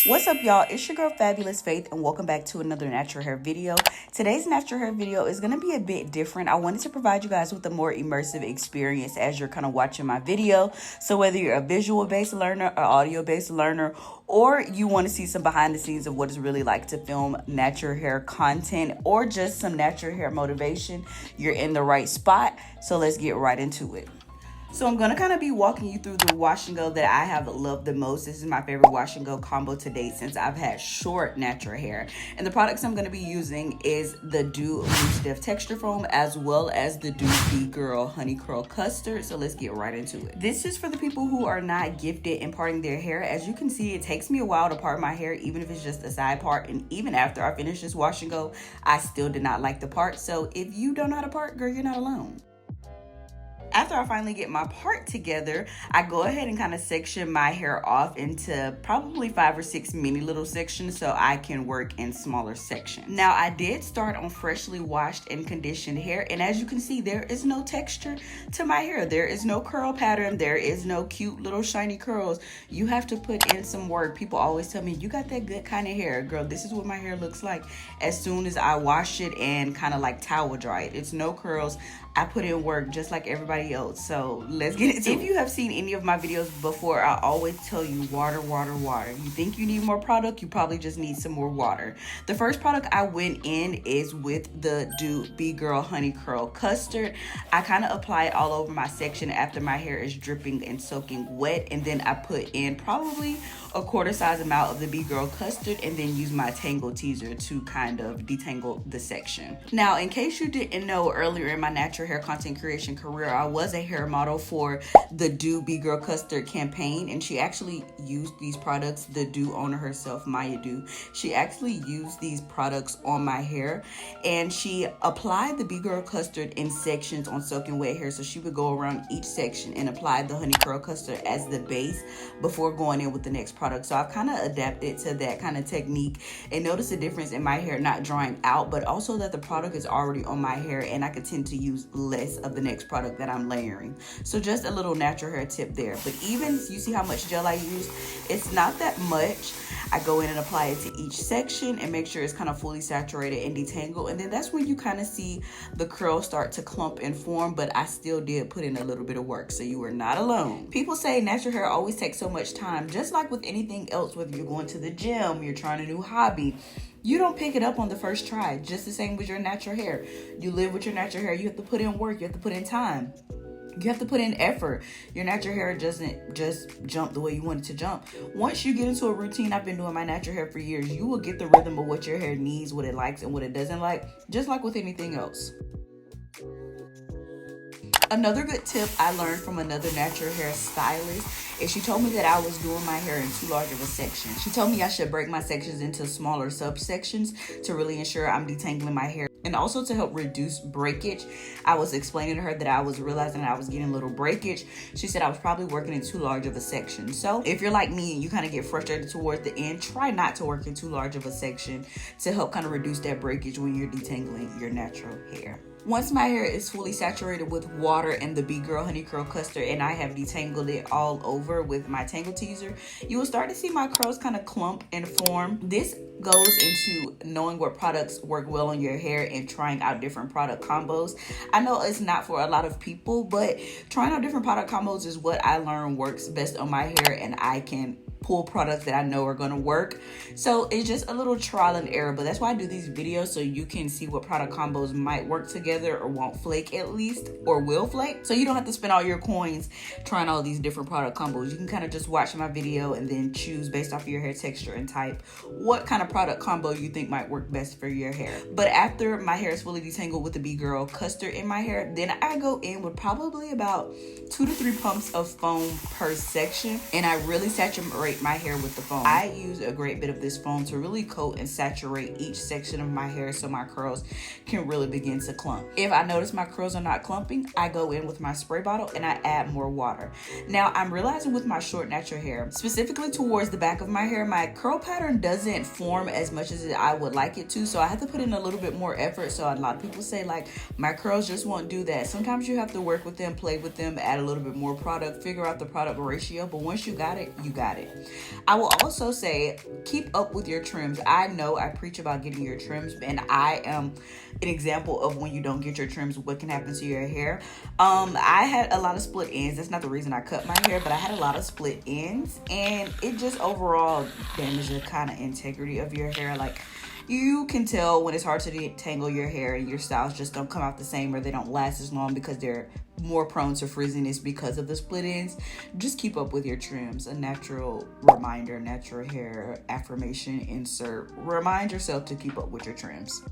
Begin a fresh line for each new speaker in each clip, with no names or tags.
What's up, y'all? It's your girl Fabulous Faith, and welcome back to another natural hair video. Today's natural hair video is going to be a bit different. I wanted to provide you guys with a more immersive experience as you're kind of watching my video. So whether you're a visual based learner or audio based learner, or you want to see some behind the scenes of what it's really like to film natural hair content or just some natural hair motivation, you're in the right spot. So let's get right into it. So I'm going to kind of be walking you through the wash and go that I have loved the most. This is my favorite wash and go combo to date since I've had short natural hair. And the products I'm going to be using is the Doux Mousse Stiff Texture Foam as well as the Doux B-Girl Honey Curl Custard. So let's get right into it. This is for the people who are not gifted in parting their hair. As you can see, it takes me a while to part my hair, even if it's just a side part. And even after I finish this wash and go, I still did not like the part. So if you don't know how to part, girl, you're not alone. After I finally get my part together, I go ahead and kind of section my hair off into probably 5 or 6 mini little sections so I can work in smaller sections. Now, I did start on freshly washed and conditioned hair, and as you can see, there is no texture to my hair. There is no curl pattern. There is no cute little shiny curls. You have to put in some work. People always tell me, you got that good kind of hair. Girl, this is what my hair looks like as soon as I wash it and kind of like towel dry it. It's no curls. I put in work just like everybody else. So let's get into it. If you have seen any of my videos before, I always tell you water, water, water. You think you need more product, you probably just need some more water. The first product I went in is with the Doux B-Girl Honey Curl Custard. I kind of apply it all over my section after my hair is dripping and soaking wet. And then I put in probably a quarter size amount of the B-Girl custard and then use my tangle teaser to kind of detangle the section. Now, in case you didn't know, earlier in my natural hair content creation career, I was a hair model for the Doux B-Girl Custard campaign, and she actually used these products. The Doux owner herself, Maya Doux, she actually used these products on my hair, and she applied the B-Girl Custard in sections on soaking wet hair. So she would go around each section and apply the Honey Curl Custard as the base before going in with the next product. So I've kind of adapted to that kind of technique and notice the difference in my hair not drying out, but also that the product is already on my hair and I could tend to use less of the next product that I'm layering. So just a little natural hair tip there. But even you see how much gel I use, it's not that much. I go in and apply it to each section and make sure it's kind of fully saturated and detangled. And then that's when you kind of see the curls start to clump and form, but I still did put in a little bit of work. So you are not alone. People say natural hair always takes so much time, just like with anything else, whether you're going to the gym, you're trying a new hobby. You don't pick it up on the first try, just the same with your natural hair. You live with your natural hair, you have to put in work, you have to put in time. You have to put in effort. Your natural hair doesn't just jump the way you want it to jump. Once you get into a routine, I've been doing my natural hair for years, you will get the rhythm of what your hair needs, what it likes and what it doesn't like, just like with anything else. Another good tip I learned from another natural hair stylist is she told me that I was doing my hair in too large of a section. She told me I should break my sections into smaller subsections to really ensure I'm detangling my hair. And also to help reduce breakage. I was explaining to her that I was realizing that I was getting a little breakage. She said I was probably working in too large of a section. So if you're like me and you kind of get frustrated towards the end, try not to work in too large of a section to help kind of reduce that breakage when you're detangling your natural hair. Once my hair is fully saturated with water and the B-Girl Honey Curl Custard and I have detangled it all over with my tangle teaser, you will start to see my curls kind of clump and form. This goes into knowing what products work well on your hair and trying out different product combos. I know it's not for a lot of people, but trying out different product combos is what I learned works best on my hair, and I can pull products that I know are going to work. So it's just a little trial and error, but that's why I do these videos, so you can see what product combos might work together or won't flake at least, or will flake. So you don't have to spend all your coins trying all these different product combos. You can kind of just watch my video and then choose based off of your hair texture and type what kind of product combo you think might work best for your hair. But after my hair is fully detangled with the B-Girl custard in my hair, then I go in with probably about 2 to 3 pumps of foam per section, and I really saturate my hair with the foam. I use a great bit of this foam to really coat and saturate each section of my hair so my curls can really begin to clump. If I notice my curls are not clumping, I go in with my spray bottle and I add more water. Now, I'm realizing with my short natural hair, specifically towards the back of my hair, my curl pattern doesn't form as much as I would like it to, so I have to put in a little bit more effort. So a lot of people say like my curls just won't do that. Sometimes you have to work with them, play with them, add a little bit more product, figure out the product ratio, but once you got it, you got it. I will also say keep up with your trims. I know I preach about getting your trims, and I am an example of when you don't get your trims, what can happen to your hair. I had a lot of split ends. That's not the reason I cut my hair, but I had a lot of split ends, and it just overall damaged the kind of integrity of your hair. Like, you can tell when it's hard to detangle your hair and your styles just don't come out the same, or they don't last as long because they're more prone to frizziness because of the split ends. Just keep up with your trims. A natural reminder, natural hair affirmation insert. Remind yourself to keep up with your trims.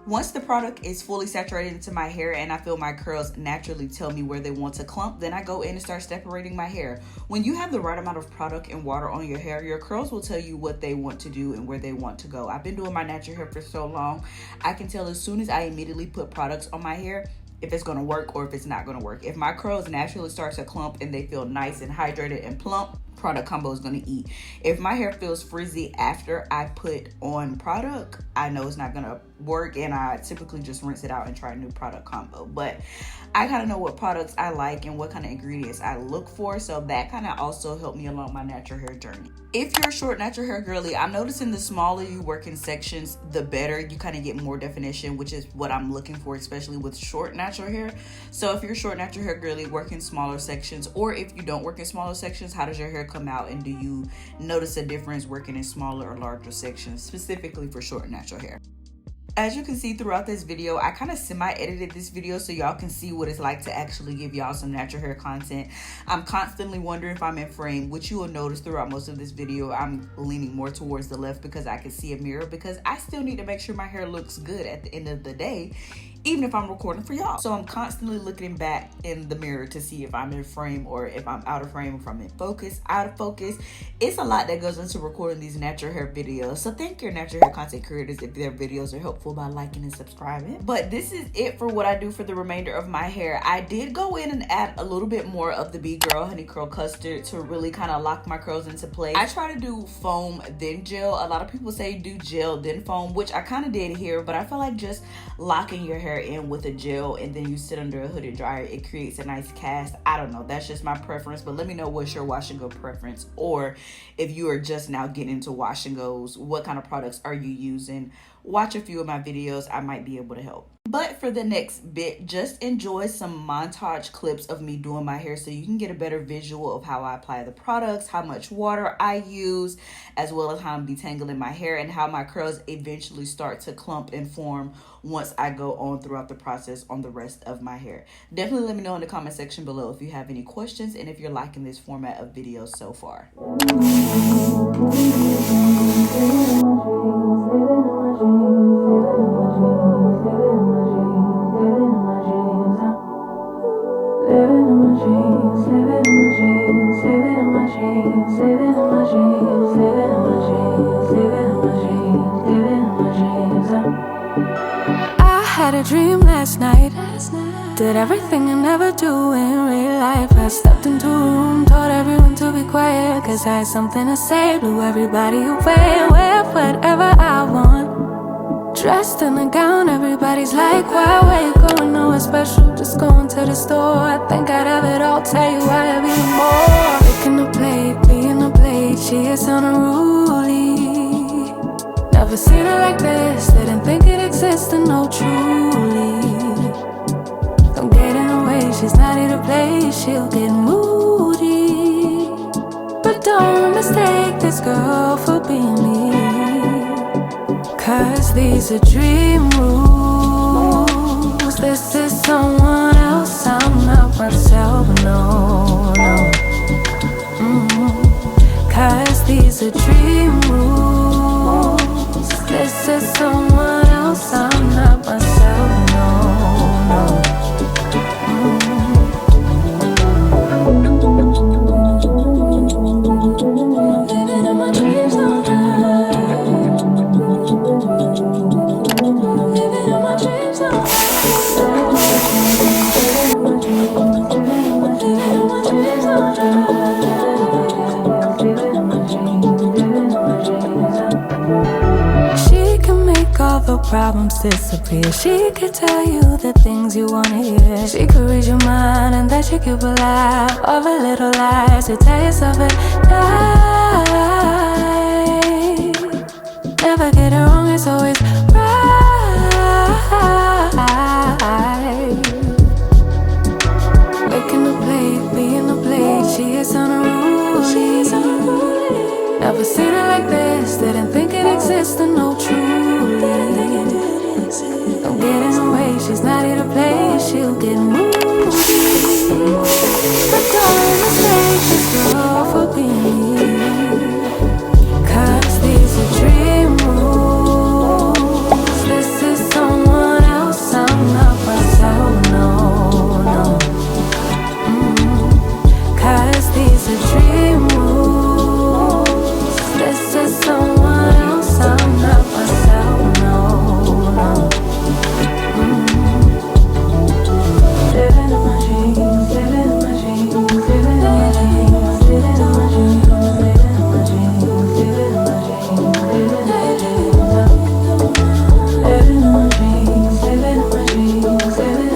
Once the product is fully saturated into my hair and I feel my curls naturally tell me where they want to clump, then I go in and start separating my hair. When you have the right amount of product and water on your hair, your curls will tell you what they want to do and where they want to go. I've been doing my natural hair for so long, I can tell as soon as I immediately put products on my hair if it's gonna work or if it's not gonna work. If my curls naturally start to clump and they feel nice and hydrated and plump, product combo is gonna eat. If my hair feels frizzy after I put on product, I know it's not gonna work, and I typically just rinse it out and try a new product combo. But I kind of know what products I like and what kind of ingredients I look for, so that kind of also helped me along my natural hair journey. If you're a short natural hair girly, I'm noticing the smaller you work in sections, the better. You kind of get more definition, which is what I'm looking for, especially with short natural hair. So if you're a short natural hair girly, work in smaller sections, or if you don't work in smaller sections, how does your hair come out, and do you notice a difference working in smaller or larger sections, specifically for short natural hair? As you can see throughout this video, I kind of semi-edited this video so y'all can see what it's like to actually give y'all some natural hair content. I'm constantly wondering if I'm in frame, which you will notice throughout most of this video. I'm leaning more towards the left because I can see a mirror, because I still need to make sure my hair looks good at the end of the day, even if I'm recording for y'all. So I'm constantly looking back in the mirror to see if I'm in frame or if I'm out of frame, if I'm in focus, out of focus. It's a lot that goes into recording these natural hair videos. So thank your natural hair content creators if their videos are helpful by liking and subscribing. But this is it for what I do for the remainder of my hair. I did go in and add a little bit more of the B-Girl Honey Curl Custard to really kind of lock my curls into place. I try to do foam then gel. A lot of people say do gel then foam, which I kind of did here, but I feel like just locking your hair in with a gel and then you sit under a hooded dryer, it creates a nice cast. I don't know, that's just my preference, but let me know what's your wash and go preference, or if you are just now getting into wash and goes, what kind of products are you using? Watch a few of my videos, I might be able to help. But for the next bit, just enjoy some montage clips of me doing my hair so you can get a better visual of how I apply the products, how much water I use, as well as how I'm detangling my hair and how my curls eventually start to clump and form once I go on throughout the process on the rest of my hair. Definitely let me know in the comment section below if you have any questions and if you're liking this format of videos so far.
I had a dream last night. Did everything I never do in real life. I stepped into a room, told everyone to be quiet, cause I had something to say. Blew everybody away, wear whatever I want. Dressed in a gown, everybody's like, why you going nowhere special? Just going to the store, I think I'd have it all. Tell you I have even more. Picking a plate, being a plate, she is unruly. Never seen her like this, didn't think it existed, no truly. Don't get in her way, she's not here to play, she'll get moody. But don't mistake this girl for being me, cause these are dream rules. This is someone else, I'm not myself, no. Cause these are dream rules. This is someone else, I'm not myself, no. Living in my dreams all night. Living in my dreams all night. Living in my dreams all night. All the problems disappear. She could tell you the things you wanna hear. She could read your mind and that she could believe all the little lies you tell yourself at night. like this, didn't think it existed, no truly. Don't get in her way, she's not here to play, she'll get moody. But don't mistake this girl for me, 'cause these are dream rules. This is someone else, I'm not myself, no, no. 'Cause these are dream rules. This is someone else, I'm not myself, no, no. Living in my dreams, living in my dreams, living in my dreams, living in my dreams, living in my dreams, living in my dreams, living in my dreams, living in my dreams, living in my dreams, living in my dreams, living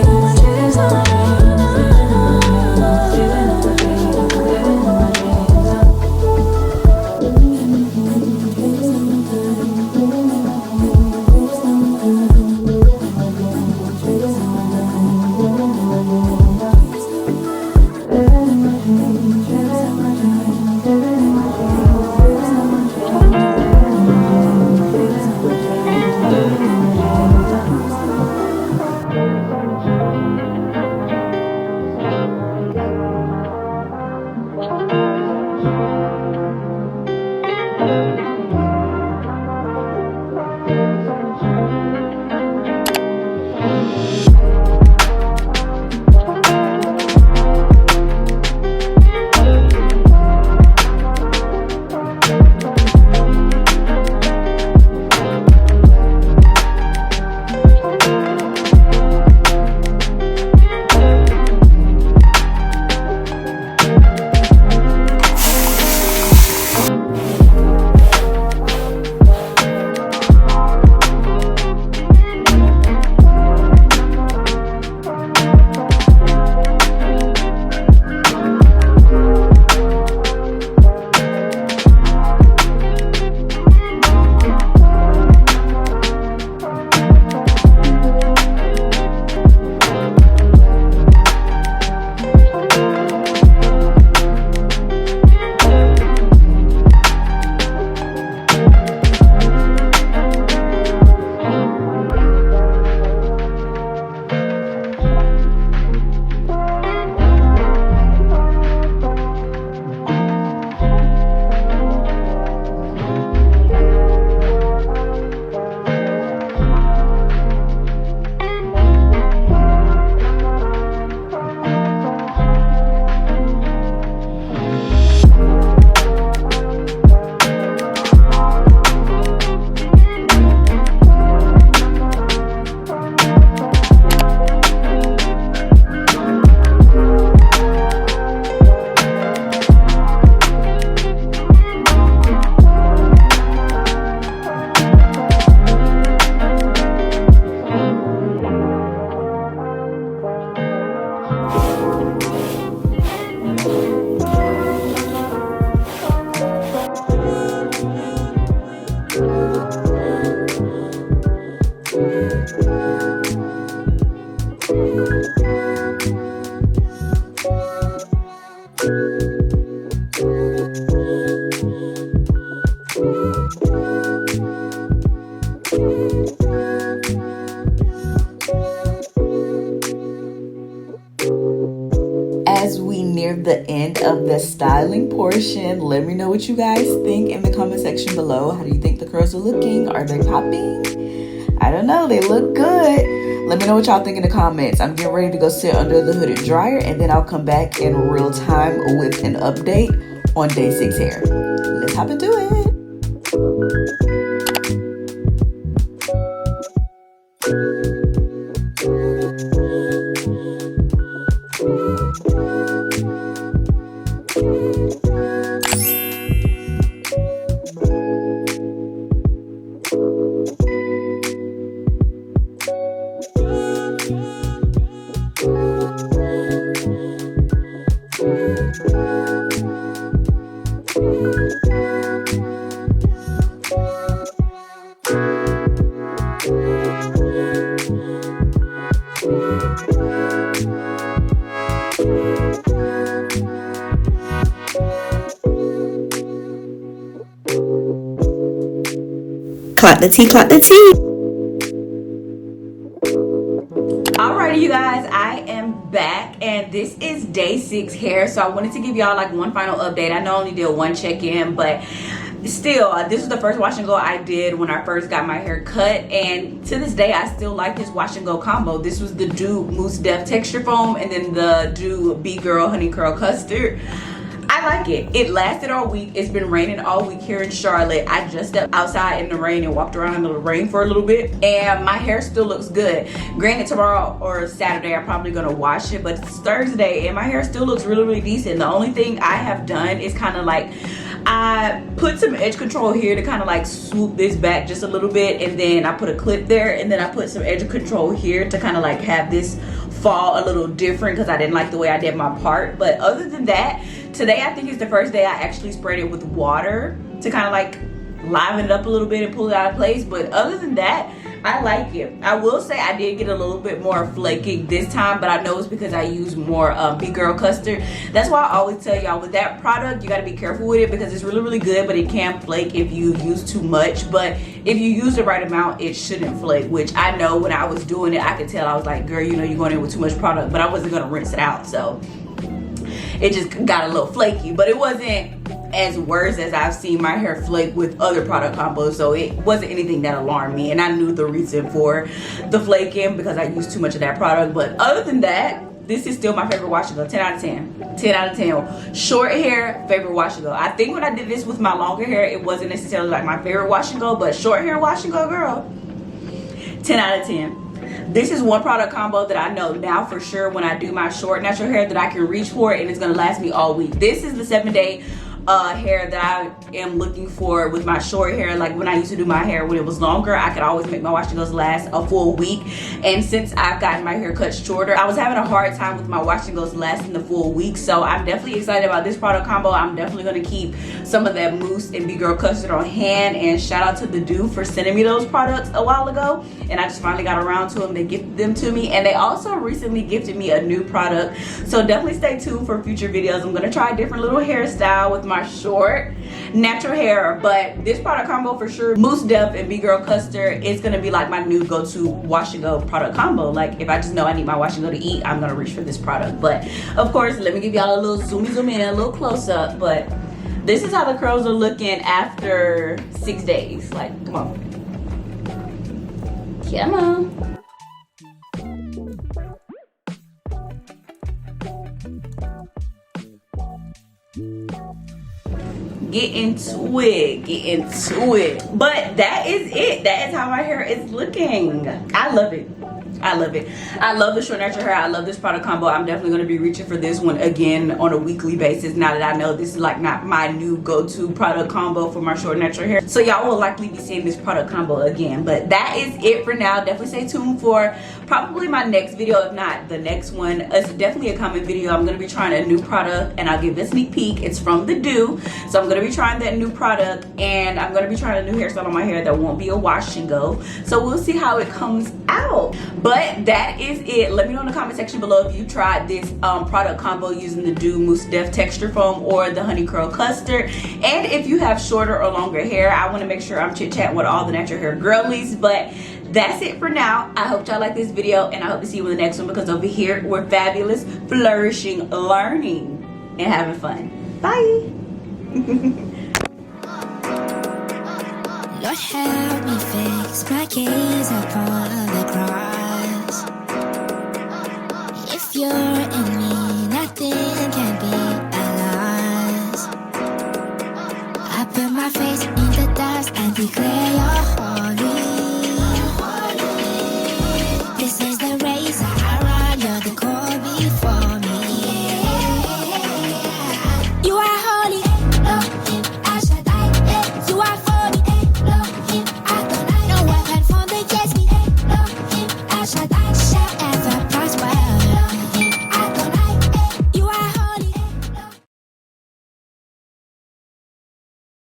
in my dreams.
As we near the end of the styling portion, let me know what you guys think in the comment section below. How do you think the curls are looking? Are they popping? I don't know, they look good. Let me know what y'all think in the comments. I'm getting ready to go sit under the hooded dryer, and then I'll come back in real time with an update on day 6 hair. Let's hop into it. Clock the tea, clock the tea. Alrighty, you guys, I am back and this is day 6 hair. So I wanted to give y'all like one final update. I know I only did one check-in, but still, this was the first wash and go I did when I first got my hair cut, and to this day I still like this wash and go combo. This was the Doux Mousse Depth Texture Foam and then the Doux B-Girl Honey Curl Custard. I like it. It lasted all week. It's been raining all week here in Charlotte. I just stepped outside in the rain and walked around in the rain for a little bit, and my hair still looks good. Granted, tomorrow or Saturday I'm probably gonna wash it, but it's Thursday and my hair still looks really, really decent. The only thing I have done is kind of like, I put some edge control here to kind of like swoop this back just a little bit, and then I put a clip there, and then I put some edge control here to kind of like have this fall a little different because I didn't like the way I did my part. But other than that, today I think is the first day I actually sprayed it with water to kind of like liven it up a little bit and pull it out of place. But other than that, I like it. I will say I did get a little bit more flaky this time, but I know it's because I use more B-Girl Custard. That's why I always tell y'all with that product, you got to be careful with it because it's really, really good, but it can flake if you use too much. But if you use the right amount, it shouldn't flake, which I know when I was doing it, I could tell. I was like, girl, you know you're going in with too much product, but I wasn't going to rinse it out. So it just got a little flaky, but it wasn't as worse as I've seen my hair flake with other product combos, so it wasn't anything that alarmed me, and I knew the reason for the flaking because I used too much of that product. But other than that, this is still my favorite wash and go. 10 out of 10. 10 out of 10. Short hair, favorite wash and go. I think when I did this with my longer hair, it wasn't necessarily like my favorite wash and go, but short hair wash and go, girl, 10 out of 10. This is one product combo that I know now for sure when I do my short natural hair that I can reach for, and it's gonna last me all week. This is the 7-day hair that I am looking for with my short hair. Like when I used to do my hair when it was longer, I could always make my wash and goes last a full week, and since I've gotten my hair cut shorter, I was having a hard time with my wash and goes lasting the full week. So I'm definitely excited about this product combo. I'm definitely going to keep some of that mousse and B-Girl Custard on hand, and shout out to the Doux for sending me those products a while ago, and I just finally got around to them. They gifted them to me, and they also recently gifted me a new product, so definitely stay tuned for future videos. I'm going to try a different little hairstyle with my short natural hair, but this product combo for sure, Mousse Depth and B-Girl Custard, is gonna be like my new go-to wash and go product combo. Like if I just know I need my wash and go to eat, I'm gonna reach for this product. But of course, let me give y'all a little zoom in, a little close up. But this is how the curls are looking after 6 days. Like, come on, come on. Get into it. But that is it. That is how my hair is looking. I love it. I love it. I love the short natural hair. I love this product combo. I'm definitely going to be reaching for this one again on a weekly basis now that I know this is like not my new go-to product combo for my short natural hair. So y'all will likely be seeing this product combo again. But that is it for now. Definitely stay tuned for probably my next video, if not the next one. It's definitely a coming video. I'm going to be trying a new product, and I'll give this a sneak peek. It's from the Doux. So I'm going to be trying that new product, and I'm going to be trying a new hairstyle on my hair that won't be a wash and go. So we'll see how it comes out. But that is it. Let me know in the comment section below if you tried this product combo using the Doux Mousse Depth Texture Foam or the Honey Curl Custard. And if you have shorter or longer hair, I want to make sure I'm chit-chatting with all the natural hair girlies. But that's it for now. I hope y'all like this video, and I hope to see you in the next one, because over here we're fabulous, flourishing, learning, and having fun. Bye.
Lord help me fix my gaze upon the cross. If you're in me, nothing can be a loss. I put my face in the dust and declare your heart.